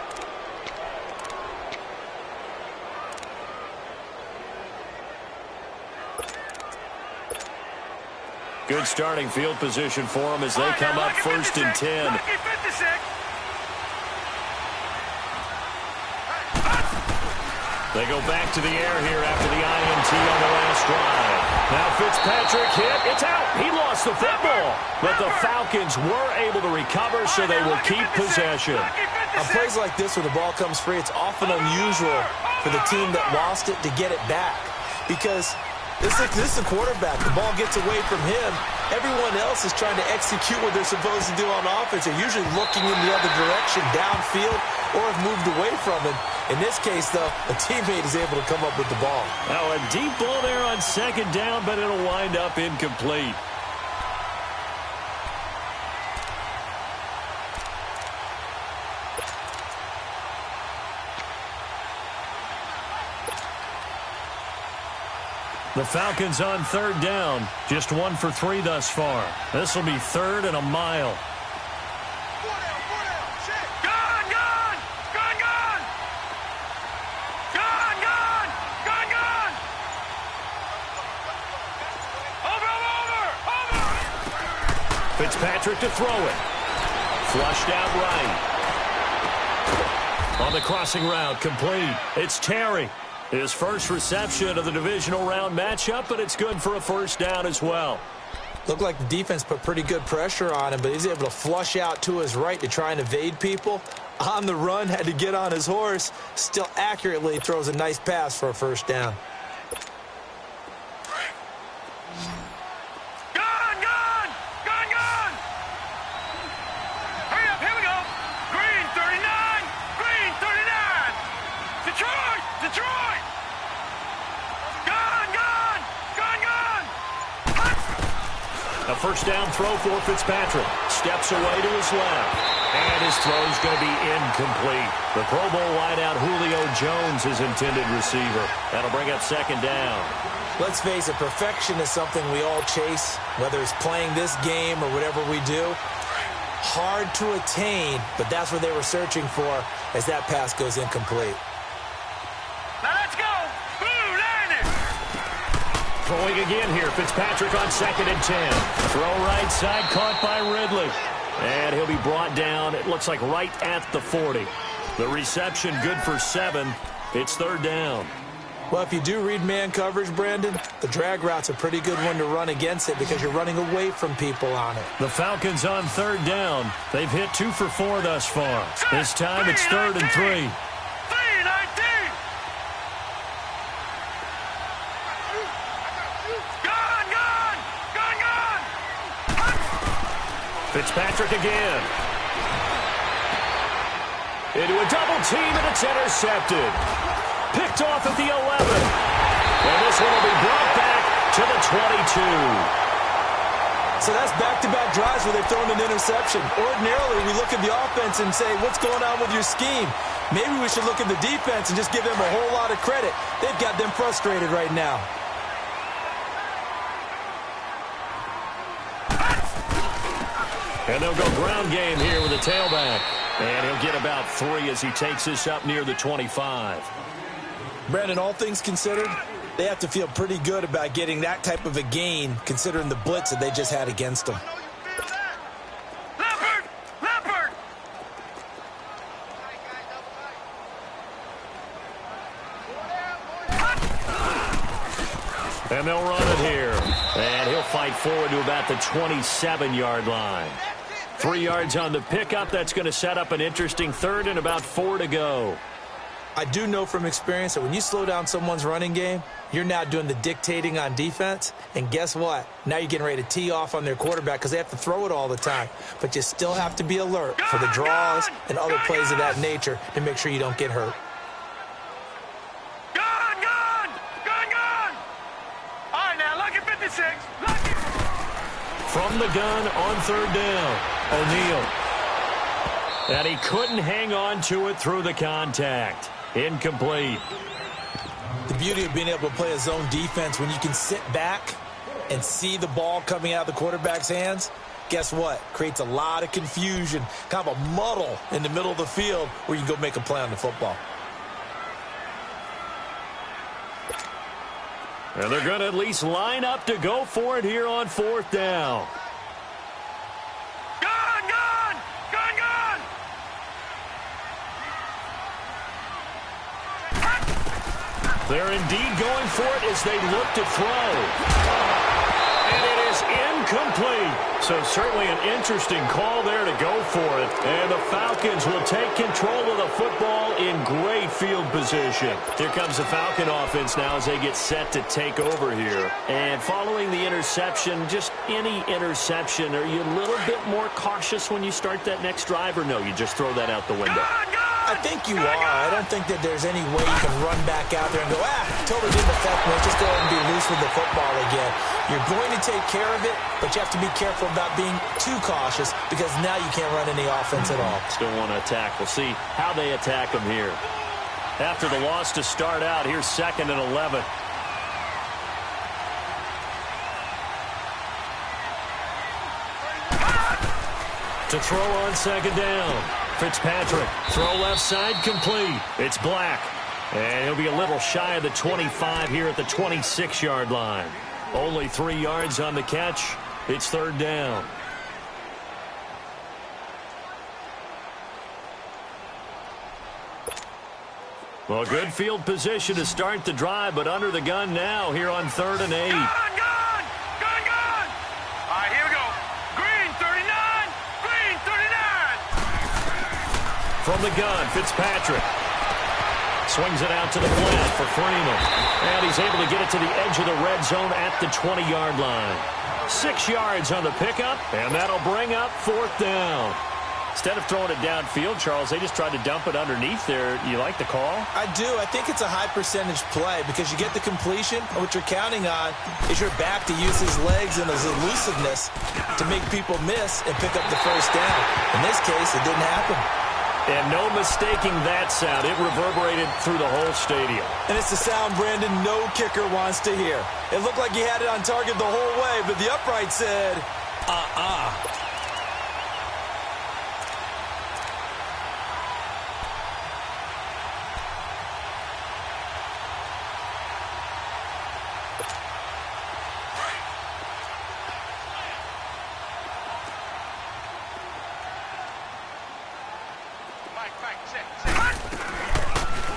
[SPEAKER 4] Good starting field position for them as they come up first and 10.
[SPEAKER 6] Lucky 56.
[SPEAKER 4] They go back to the air here after the INT on the last drive. Now Fitzpatrick hit. It's out. He lost the football. But the Falcons were able to recover, so they will keep possession.
[SPEAKER 5] On plays like this where the ball comes free, it's often unusual for the team that lost it to get it back. Because this is the quarterback. The ball gets away from him. Everyone else is trying to execute what they're supposed to do on offense. They're usually looking in the other direction, downfield, or have moved away from him. In this case, though, a teammate is able to come up with the ball.
[SPEAKER 4] Now a deep ball there on second down, but it'll wind up incomplete. The Falcons on third down. Just 1 for 3 thus far. This will be third and a mile. Fitzpatrick to throw it. Flushed out right. On the crossing route, complete. It's Terry. His first reception of the divisional round matchup, but it's good for a first down as well.
[SPEAKER 5] Looked like the defense put pretty good pressure on him, but he's able to flush out to his right to try and evade people. On the run, had to get on his horse. Still accurately throws a nice pass for a first down.
[SPEAKER 4] A first down throw for Fitzpatrick. Steps away to his left. And his throw is going to be incomplete. The Pro Bowl wideout Julio Jones is intended receiver. That'll bring up second down.
[SPEAKER 5] Let's face it, perfection is something we all chase, whether it's playing this game or whatever we do. Hard to attain, but that's what they were searching for as that pass goes incomplete.
[SPEAKER 6] Now let's go! Blue Lightning!
[SPEAKER 4] Throwing again here, Fitzpatrick on 2nd and 10. Throw right side, caught by Ridley. And he'll be brought down, it looks like right at the 40. The reception good for 7. It's third down.
[SPEAKER 5] Well, if you do read man coverage, Brandon, the drag route's a pretty good one to run against it because you're running away from people on it.
[SPEAKER 4] The Falcons on third down. They've hit 2 for 4 thus far. This time it's 3rd and 3. Fitzpatrick again. Into a double team, and it's intercepted. Picked off at the 11. And this one will be brought back to the 22.
[SPEAKER 5] So that's back-to-back drives where they've thrown an interception. Ordinarily, we look at the offense and say, what's going on with your scheme? Maybe we should look at the defense and just give them a whole lot of credit. They've got them frustrated right now.
[SPEAKER 4] And they'll go ground game here with a tailback. And he'll get about 3 as he takes this up near the 25.
[SPEAKER 5] Brandon, all things considered, they have to feel pretty good about getting that type of a gain considering the blitz that they just had against them.
[SPEAKER 6] Leopard! Leopard!
[SPEAKER 4] And they'll run it here. And he'll fight forward to about the 27-yard line. 3 yards on the pickup. That's going to set up an interesting third and about 4 to go.
[SPEAKER 5] I do know from experience that when you slow down someone's running game, you're now doing the dictating on defense. And guess what? Now you're getting ready to tee off on their quarterback because they have to throw it all the time. But you still have to be alert for the draws and other plays of that nature to make sure you don't get hurt.
[SPEAKER 6] All right, now, lucky 56. Lucky.
[SPEAKER 4] From the gun on third down, O'Neal. And he couldn't hang on to it through the contact. Incomplete.
[SPEAKER 5] The beauty of being able to play a zone defense when you can sit back and see the ball coming out of the quarterback's hands, guess what? Creates a lot of confusion, kind of a muddle in the middle of the field where you can go make a play on the football.
[SPEAKER 4] And they're going to at least line up to go for it here on fourth down. They're indeed going for it as they look to throw. And it is incomplete. So certainly an interesting call there to go for it. And the Falcons will take control of the football in great field position. Here comes the Falcon offense now as they get set to take over here. And following the interception, just any interception, are you a little bit more cautious when you start that next drive, or no, you just throw that out the window?
[SPEAKER 5] I think you are. I don't think that there's any way you can run back out there and go, totally didn't affect me. Just go ahead and be loose with the football again. You're going to take care of it, but you have to be careful about being too cautious because now you can't run any offense at all.
[SPEAKER 4] Still want to attack. We'll see how they attack them here. After the loss to start out, here's 2nd and 11. To throw on 2nd down. Fitzpatrick, throw left side, complete. It's Black. And he'll be a little shy of the 25 here at the 26-yard line. Only 3 yards on the catch. It's 3rd down. Well, good field position to start the drive, but under the gun now here on 3rd and 8.
[SPEAKER 6] Gun! All right, here we go. Green 39, green 39.
[SPEAKER 4] From the gun, Fitzpatrick. Swings it out to the flat for Freeman. And he's able to get it to the edge of the red zone at the 20-yard line. 6 yards on the pickup, and that'll bring up 4th down. Instead of throwing it downfield, Charles, they just tried to dump it underneath there. You like the call?
[SPEAKER 5] I do. I think it's a high percentage play because you get the completion, and what you're counting on is your back to use his legs and his elusiveness to make people miss and pick up the first down. In this case, it didn't happen.
[SPEAKER 4] And no mistaking that sound. It reverberated through the whole stadium.
[SPEAKER 5] And it's the sound, Brandon, no kicker wants to hear. It looked like he had it on target the whole way, but the upright said,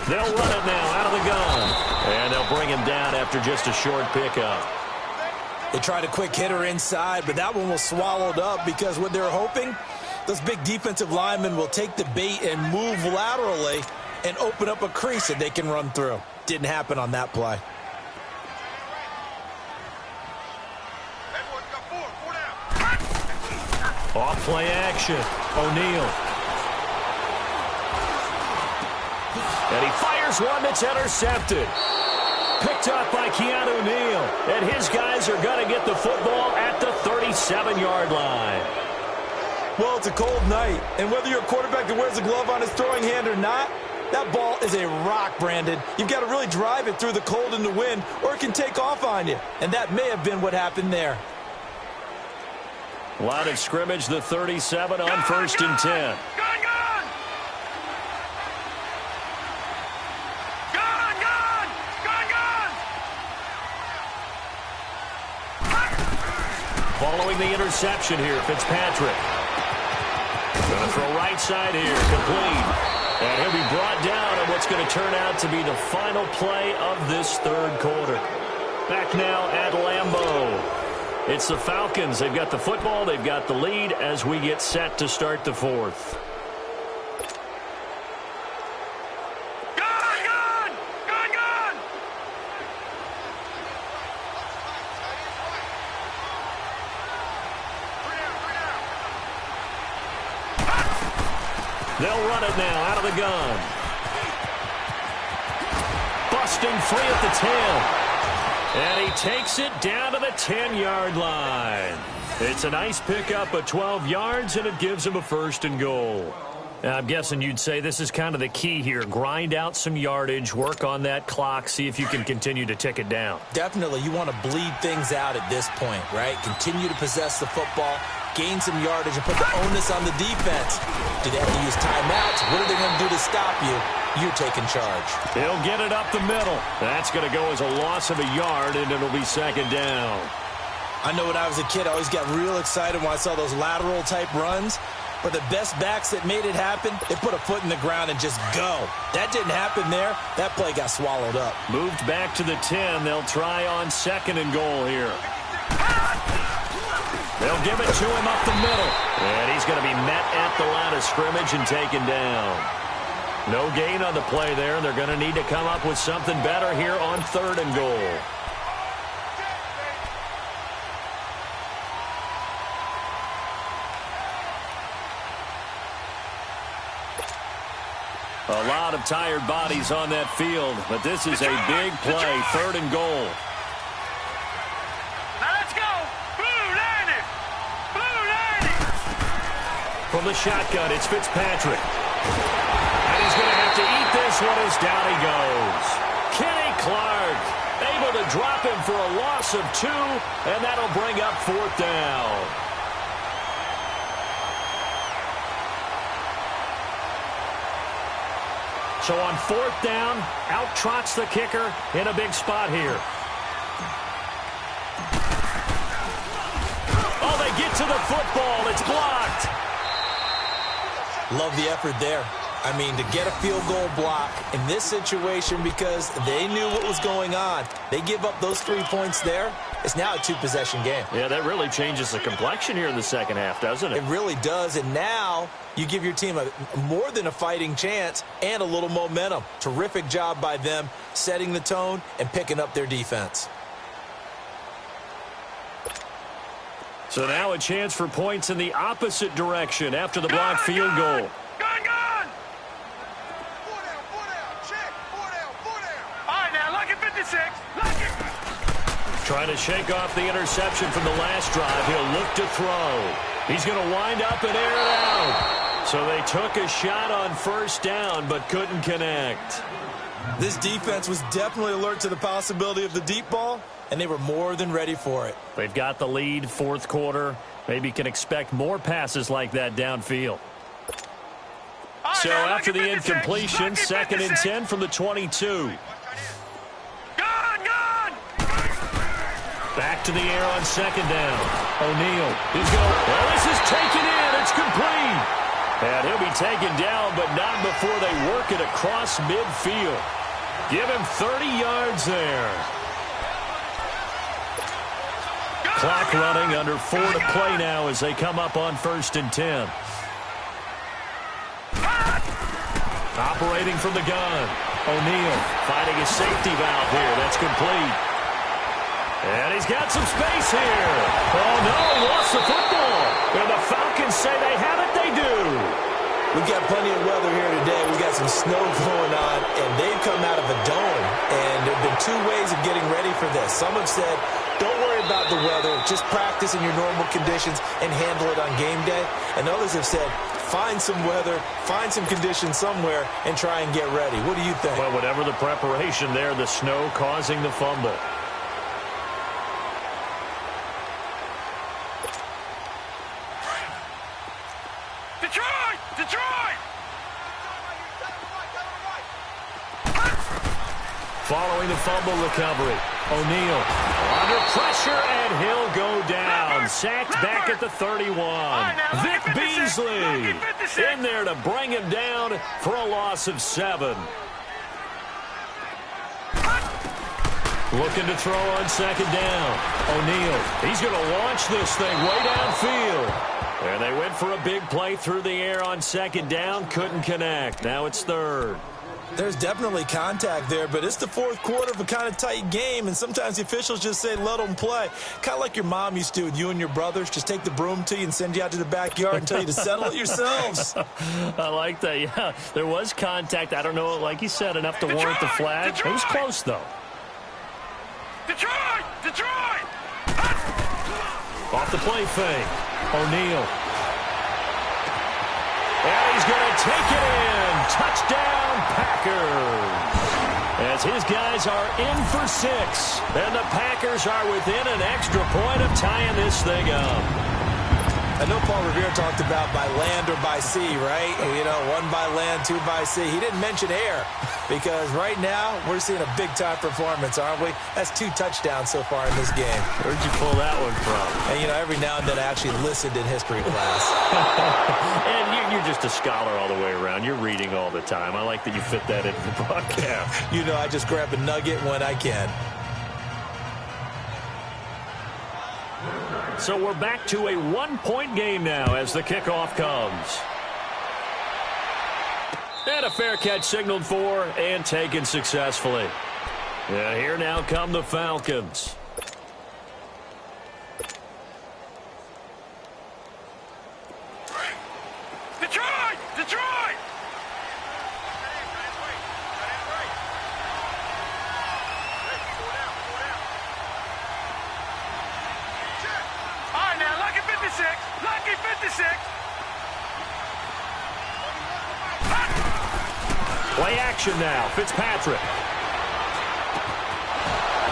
[SPEAKER 4] They'll run it now out of the gun. And they'll bring him down after just a short pickup.
[SPEAKER 5] They tried a quick hitter inside, but that one was swallowed up because what they're hoping, those big defensive linemen will take the bait and move laterally and open up a crease that they can run through. Didn't happen on that play.
[SPEAKER 4] Off play action. O'Neal. And he fires one that's intercepted. Picked up by Keanu Neal. And his guys are going to get the football at the 37-yard line.
[SPEAKER 5] Well, it's a cold night, and whether you're a quarterback that wears a glove on his throwing hand or not, that ball is a rock, Brandon. You've got to really drive it through the cold and the wind, or it can take off on you. And that may have been what happened there.
[SPEAKER 4] Line of scrimmage, the 37 on 1st and 10. Following the interception here, Fitzpatrick. Going to throw right side here, complete. And he'll be brought down on what's going to turn out to be the final play of this 3rd quarter. Back now at Lambeau. It's the Falcons. They've got the football. They've got the lead as we get set to start the 4th. They'll run it now out of the gun. Busting free at the 10. And he takes it down to the 10-yard line. It's a nice pickup of 12 yards, and it gives him a 1st and goal. I'm guessing you'd say this is kind of the key here. Grind out some yardage, work on that clock, see if you can continue to tick it down.
[SPEAKER 5] Definitely. You want to bleed things out at this point, right? Continue to possess the football, gain some yardage, and put the onus on the defense. Do they have to use timeouts? What are they going to do to stop you? You're taking charge.
[SPEAKER 4] He'll get it up the middle. That's going to go as a loss of a yard, and it'll be 2nd down.
[SPEAKER 5] I know when I was a kid, I always got real excited when I saw those lateral-type runs. But the best backs that made it happen, they put a foot in the ground and just go. That didn't happen there. That play got swallowed up.
[SPEAKER 4] Moved back to the 10. They'll try on 2nd and goal here. They'll give it to him up the middle. And he's going to be met at the line of scrimmage and taken down. No gain on the play there. They're going to need to come up with something better here on 3rd and goal. A lot of tired bodies on that field, but this is a big play, 3rd and goal.
[SPEAKER 6] Now let's go. Blue 90. Blue 90.
[SPEAKER 4] From the shotgun, it's Fitzpatrick. And he's going to have to eat this one as down he goes. Kenny Clark able to drop him for a loss of 2, and that'll bring up 4th down. So on 4th down, out trots the kicker in a big spot here. Oh, they get to the football. It's blocked.
[SPEAKER 5] Love the effort there. I mean, to get a field goal block in this situation because they knew what was going on. They give up those 3 points there. It's now a two-possession game.
[SPEAKER 4] Yeah, that really changes the complexion here in the second half, doesn't it?
[SPEAKER 5] It really does, and now you give your team more than a fighting chance and a little momentum. Terrific job by them setting the tone and picking up their defense.
[SPEAKER 4] So now a chance for points in the opposite direction after the blocked field goal.
[SPEAKER 6] Gone! 4 down, check, 4 down. All right, now, lock it 56, lock it.
[SPEAKER 4] Trying to shake off the interception from the last drive. He'll look to throw. He's going to wind up and air it out. So they took a shot on first down but couldn't connect.
[SPEAKER 5] This defense was definitely alert to the possibility of the deep ball, and they were more than ready for it.
[SPEAKER 4] They've got the lead, fourth quarter. Maybe can expect more passes like that downfield. So after the incompletion, 2nd and 10 from the 22. Back to the air on 2nd down. O'Neal. He's going. Well, this is taken in. It's complete. And he'll be taken down, but not before they work it across midfield. Give him 30 yards there. Clock running, under 4 to play now as they come up on 1st and 10. Operating from the gun. O'Neal finding a safety valve here. That's complete. And he's got some space here. Oh, no, lost the football. And the Falcons say they have it. They do.
[SPEAKER 5] We've got plenty of weather here today. We've got some snow going on, and they've come out of a dome. And there have been 2 ways of getting ready for this. Some have said, don't worry about the weather. Just practice in your normal conditions and handle it on game day. And others have said, find some weather, find some conditions somewhere, and try and get ready. What do you think?
[SPEAKER 4] Well, whatever the preparation there, the snow causing the fumble.
[SPEAKER 6] Detroit!
[SPEAKER 4] Following the fumble recovery, O'Neal under pressure, and he'll go down. Sacked back at the 31. Vic Beasley in there to bring him down for a loss of 7. Looking to throw on 2nd down. O'Neal, he's going to launch this thing way downfield. And they went for a big play through the air on 2nd down. Couldn't connect. Now it's 3rd.
[SPEAKER 5] There's definitely contact there, but it's the 4th quarter of a kind of tight game, and sometimes the officials just say, let them play. Kind of like your mom used to with you and your brothers. Just take the broom to you and send you out to the backyard and tell you to settle it yourselves.
[SPEAKER 4] I like that, yeah. There was contact. I don't know, like you said, enough to warrant the flag. It was close, though.
[SPEAKER 6] Detroit!
[SPEAKER 4] Off the play fake. O'Neal. And he's going to take it in. Touchdown, Packers. As his guys are in for 6. And the Packers are within an extra point of tying this thing up.
[SPEAKER 5] I know Paul Revere talked about by land or by sea, right? You know, 1 by land, 2 by sea. He didn't mention air because right now we're seeing a big-time performance, aren't we? That's 2 touchdowns so far in this game.
[SPEAKER 4] Where'd you pull that one from?
[SPEAKER 5] And, you know, every now and then I actually listened in history class.
[SPEAKER 4] And you're just a scholar all the way around. You're reading all the time. I like that you fit that into the broadcast.
[SPEAKER 5] You know, I just grab a nugget when I can.
[SPEAKER 4] So we're back to a 1-point game now as the kickoff comes. And a fair catch signaled for and taken successfully. Yeah, here now come the Falcons.
[SPEAKER 6] Detroit! Lucky 56.
[SPEAKER 4] Play action now. Fitzpatrick.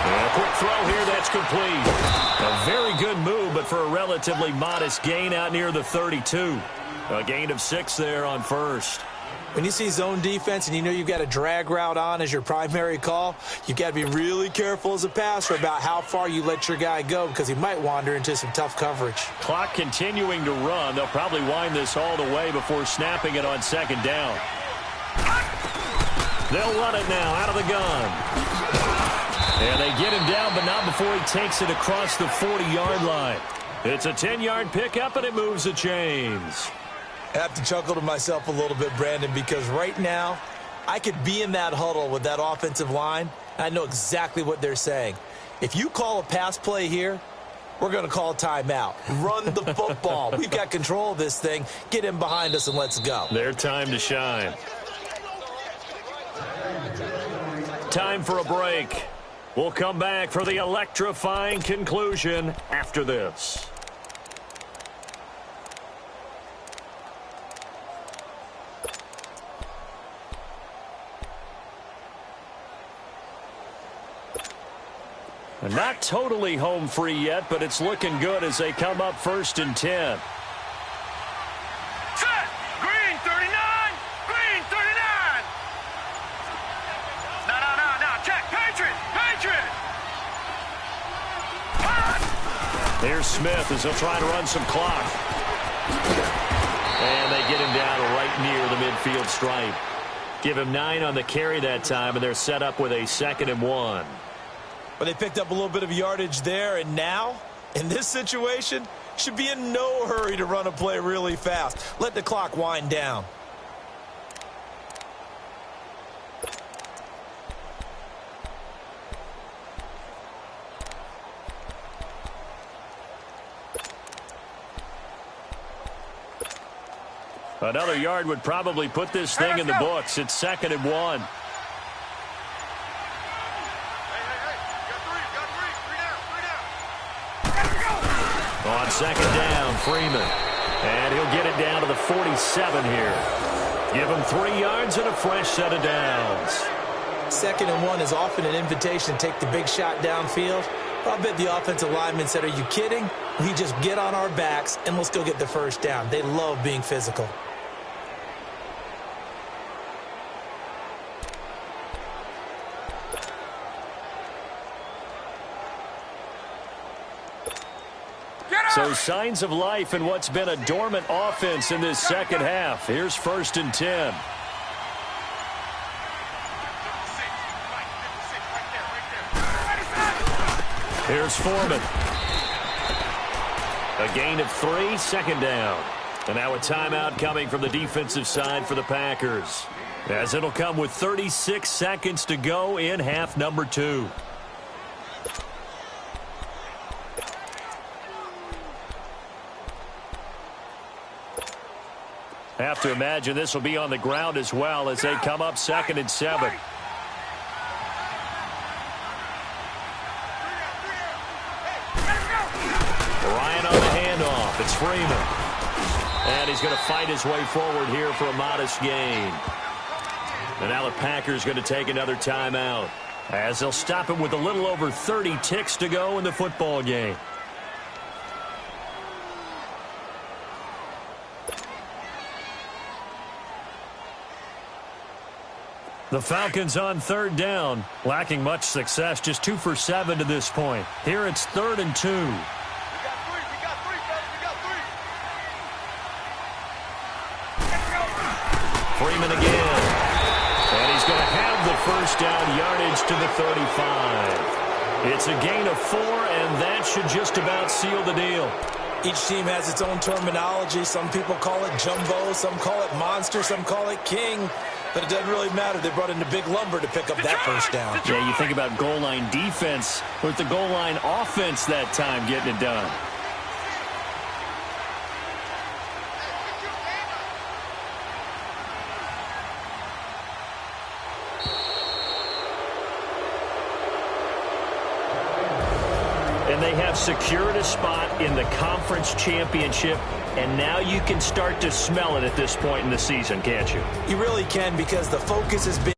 [SPEAKER 4] And a quick throw here. That's complete. A very good move, but for a relatively modest gain out near the 32. A gain of 6 there on first.
[SPEAKER 5] When you see zone defense and you know you've got a drag route on as your primary call, you've got to be really careful as a passer about how far you let your guy go because he might wander into some tough coverage.
[SPEAKER 4] Clock continuing to run. They'll probably wind this all the way before snapping it on 2nd down. They'll run it now out of the gun. And they get him down, but not before he takes it across the 40-yard line. It's a 10-yard pickup, and it moves the chains.
[SPEAKER 5] I have to chuckle to myself a little bit, Brandon, because right now I could be in that huddle with that offensive line. I know exactly what they're saying. If you call a pass play here, we're going to call a timeout. Run the football. We've got control of this thing. Get him behind us and let's go.
[SPEAKER 4] Their time to shine. Time for a break. We'll come back for the electrifying conclusion after this. Not totally home free yet, but it's looking good as they come up 1st and 10.
[SPEAKER 6] Set! Green 39! Green 39! No. Check! Patriot! Patriot!
[SPEAKER 4] Here's Smith as he'll try to run some clock. And they get him down right near the midfield stripe. Give him 9 on the carry that time, and they're set up with a 2nd and 1.
[SPEAKER 5] But they picked up a little bit of yardage there, and now, in this situation, should be in no hurry to run a play really fast. Let the clock wind down.
[SPEAKER 4] Another yard would probably put this thing in the books. It's 2nd and 1. On 2nd down, Freeman. And he'll get it down to the 47 here. Give him 3 yards and a fresh set of downs.
[SPEAKER 5] 2nd and 1 is often an invitation to take the big shot downfield. I'll bet the offensive lineman said, are you kidding? We just get on our backs and let's go get the 1st down. They love being physical.
[SPEAKER 4] So signs of life in what's been a dormant offense in this second half. Here's 1st and 10. Here's Foreman. A gain of 3, 2nd down. And now a timeout coming from the defensive side for the Packers, as it'll come with 36 seconds to go in half number 2. Have to imagine this will be on the ground as well as they come up 2nd and 7. Ryan on the handoff. It's Freeman. And he's going to fight his way forward here for a modest gain. And now the Packers going to take another timeout, as they'll stop him with a little over 30 ticks to go in the football game. The Falcons on 3rd down, lacking much success, just 2 for 7 to this point. Here it's 3rd and 2.
[SPEAKER 6] We got 3, fellas, we got 3.
[SPEAKER 4] Freeman again. And he's going to have the 1st down, yardage to the 35. It's a gain of 4, and that should just about seal the deal.
[SPEAKER 5] Each team has its own terminology. Some people call it jumbo, some call it monster, some call it king. But it doesn't really matter. They brought in the big lumber to pick up that 1st down.
[SPEAKER 4] Yeah, you think about goal line defense with the goal line offense that time getting it done. And they have secured a spot in the conference championship, and now you can start to smell it at this point in the season, can't you?
[SPEAKER 5] You really can, because the focus has been